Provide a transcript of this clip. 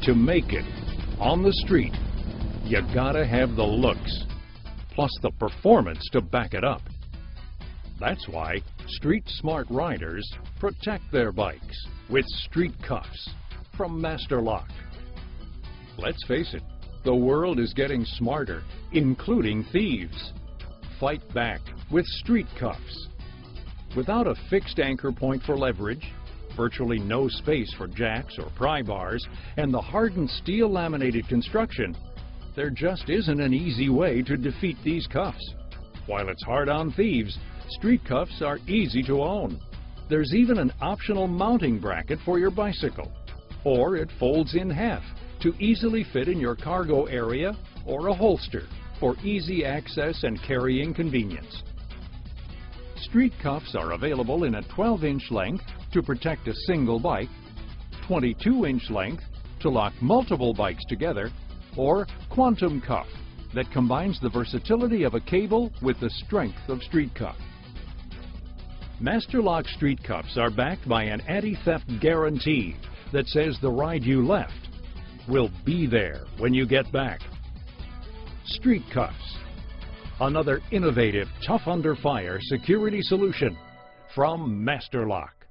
To make it on the street, you gotta have the looks, plus the performance to back it up. That's why street smart riders protect their bikes with street cuffs from Master Lock. Let's face it, the world is getting smarter, including thieves. Fight back with street cuffs. Without a fixed anchor point for leverage, virtually no space for jacks or pry bars, and the hardened steel laminated construction, there just isn't an easy way to defeat these cuffs. While it's hard on thieves, street cuffs are easy to own. There's even an optional mounting bracket for your bicycle, or it folds in half to easily fit in your cargo area or a holster for easy access and carrying convenience. Street cuffs are available in a 12-inch length to protect a single bike, 22-inch length to lock multiple bikes together, or quantum cuff that combines the versatility of a cable with the strength of street cuff. Master Lock street cuffs are backed by an anti-theft guarantee that says the ride you left will be there when you get back. Street cuffs, another innovative, tough under fire security solution from Master Lock.